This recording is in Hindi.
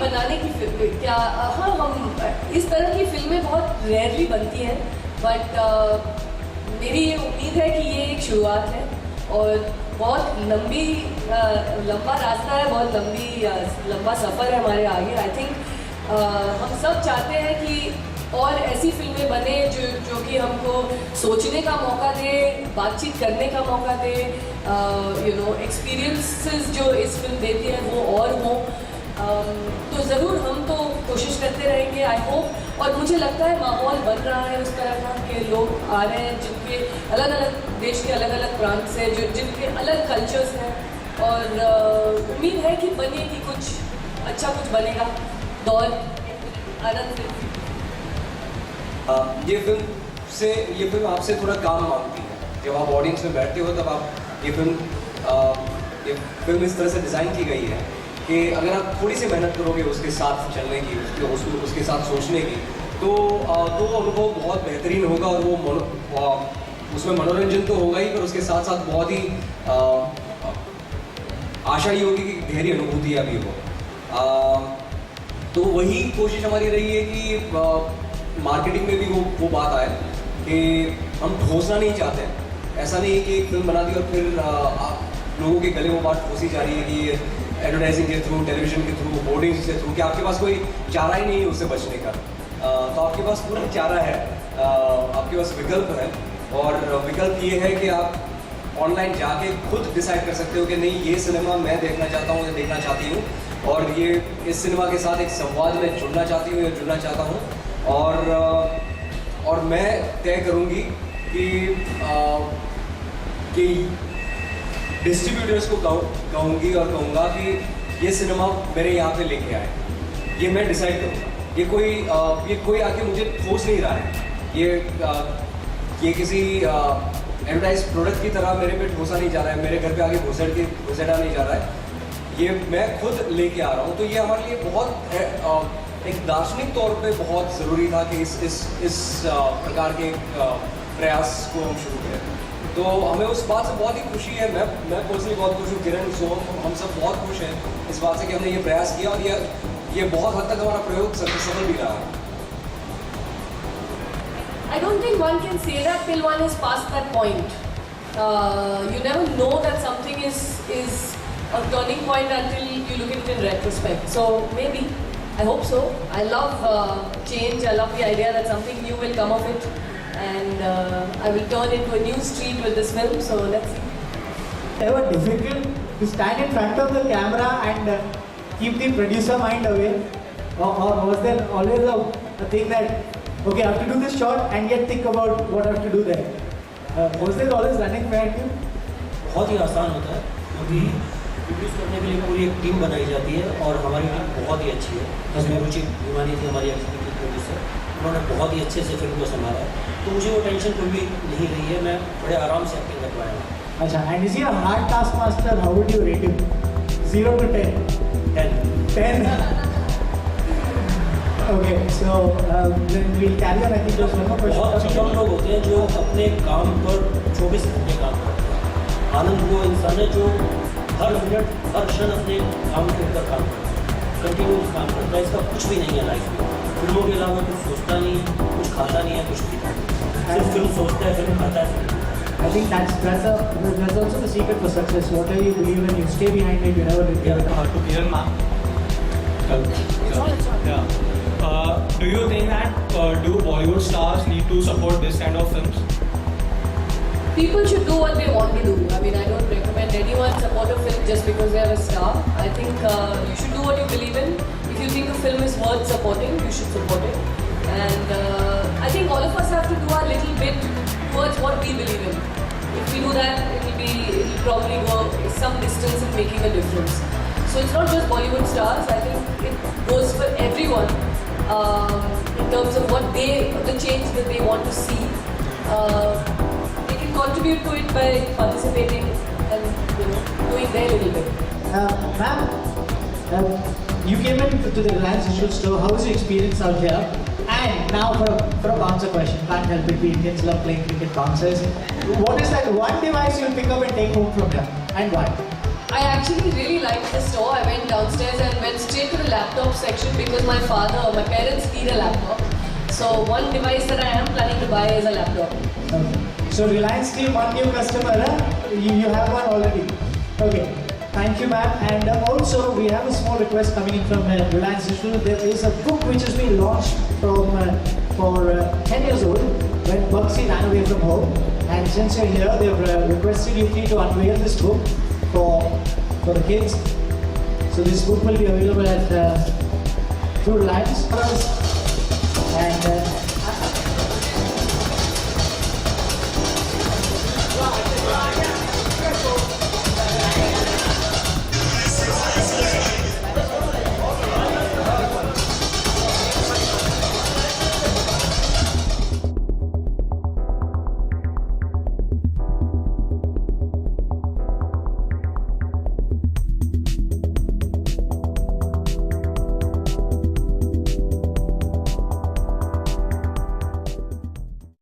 बनाने की फिल्म क्या, हाँ हम इस तरह की फिल्में बहुत रेयरली बनती हैं, बट मेरी ये उम्मीद है कि ये एक शुरुआत है और बहुत लंबा रास्ता है, बहुत लंबा सफ़र है हमारे आगे। आई थिंक हम सब चाहते हैं कि और ऐसी फिल्में बने जो कि हमको सोचने का मौका दे, बातचीत करने का मौका दे, एक्सपीरियंसेस जो इस फिल्म देती है वो और हों। तो ज़रूर हम तो कोशिश करते रहेंगे, आई होप। और मुझे लगता है माहौल बन रहा है उस तरह का कि लोग आ रहे हैं जिनके अलग अलग देश के अलग अलग प्रांत से, जिनके अलग कल्चर्स हैं, और उम्मीद है कि बनेगी कुछ अच्छा, कुछ बनेगा। दौर आनंद ये फिल्म आपसे थोड़ा काम मांगती है। जब आप ऑडियंस में बैठते हो तब आप ये फिल्म इस तरह से डिज़ाइन की गई है कि अगर आप थोड़ी सी मेहनत करोगे उसके साथ चलने की, उसके साथ सोचने की, तो वो अनुभव बहुत बेहतरीन होगा। और वो उसमें मनोरंजन तो होगा ही, पर उसके साथ साथ बहुत ही आशा ये होगी कि गहरी अनुभूति अभी हो। तो वही कोशिश हमारी रही है कि मार्केटिंग में भी वो बात आए कि हम ठोसना नहीं चाहते हैं। ऐसा नहीं है कि एक फिल्म बना दी और फिर लोगों के गले में बात ठोसी जा रही है कि एडवर्टाइजिंग के थ्रू, टेलीविजन के थ्रू, होर्डिंग्स के थ्रू, कि आपके पास कोई चारा ही नहीं है उससे बचने का। तो आपके पास पूरा चारा है, आपके पास विकल्प है, और विकल्प ये है कि आप ऑनलाइन जाके खुद डिसाइड कर सकते हो कि नहीं, ये सिनेमा मैं देखना चाहता हूँ या देखना चाहती हूँ, और ये इस सिनेमा के साथ एक संवाद में जुड़ना चाहती हूँ या जुड़ना चाहता हूँ। और मैं तय करूँगी कि डिस्ट्रीब्यूटर्स को कहूँगी और कहूँगा कि ये सिनेमा मेरे यहाँ पे लेके आए। ये मैं डिसाइड करूँगा। ये कोई आके मुझे ठोस नहीं रहा है। ये किसी एडवर्टाइज प्रोडक्ट की तरह मेरे पे ठोसा नहीं जा रहा है, मेरे घर पे आके घुसेड़ा नहीं जा रहा है। ये मैं खुद लेके आ रहा हूँ। तो ये हमारे लिए बहुत एक दार्शनिक तौर पे बहुत ज़रूरी था कि इस प्रकार के प्रयास को हम शुरू करें। तो हमें उस बात से बहुत ही खुशी है। मैं पर्सनली बहुत खुश हूँ, किरण, सोहम, हम सब बहुत खुश हैं इस बात से कि हमने ये प्रयास किया, और ये बहुत हद तक हमारा प्रयोग सफल भी रहा है। I don't think one can say that till one has passed that point. You never know that something is a turning point until you look at it in retrospect. So maybe, I hope so. I love change. I love the idea that something new will come of it, and I will turn into a new street with this film. So let's see. Ever difficult to stand in front of the camera and keep the producer mind away, or was there always a thing that okay, I have to do this shot and yet think about what I have to do there? Was there always running behind you? बहुत ही आसान होता है क्योंकि प्रोड्यूस करने के लिए पूरी एक टीम बनाई जाती है, और हमारी टीम बहुत ही अच्छी है। जिसमें रुचि भिवानी थी हमारी एग्जीक्यूटिव प्रोड्यूसर, उन्होंने बहुत ही अच्छे से फिल्म को संभाला है। तो मुझे वो टेंशन कोई भी नहीं रही है, मैं बड़े आराम से एक्टिंग कर पाया हूँ। अच्छा, and is he a hard taskmaster? How would you rate him? 0 to 10? 10. Okay, so then we'll carry on. I think there's one more question. बहुत कम लोग होते हैं जो अपने काम पर 24 घंटे काम करते हैं। आनंद वो इंसान है जो हर मिनट हर क्षण अपने काम के ऊपर काम करता है, कंटिन्यूस काम करता है। इसका कुछ भी नहीं है लाइफ में, फिल्मों के अलावा कुछ सोचता नहीं है, कुछ खाता नहीं है, कुछ पीता नहीं, सिर्फ फिल्म सोचता है, फिल्म खाता है। I think that's also the secret for success. Whatever you believe in, you stay behind it. You never regret it. To Kiran ma'am. Yeah. Do you think that do Bollywood stars need to support this kind of films? People should do what they want to do. I mean, I don't recommend anyone support a film just because they are a star. I think you should do what you believe in. If you think a film is worth supporting, you should support it. And I think all of us have to do our little bit towards what we believe in. If we do that, it'll probably go some distance in making a difference. So it's not just Bollywood stars. I think it goes for everyone in terms of the change that they want to see. They can contribute to it by participating and doing their little bit. Ma'am, you came into the Reliance Digital Store. How was your experience out here? And now for a bouncer question, can't help it, we Indians love playing cricket bouncers. What is that one device you'll pick up and take home from here, and why? I actually really liked the store. I went downstairs and went straight to the laptop section because my parents need a laptop. So one device that I am planning to buy is a laptop. Okay. So Reliance team, one new customer, huh? You have one already. Okay. Thank you, ma'am. And also we have a small request coming in from Reliance Digital. There is a book which has been launched for 10 years old when Bugsy ran away from home. And since you're here, they've requested you to unveil this book for the kids. So this book will be available at through Reliance. And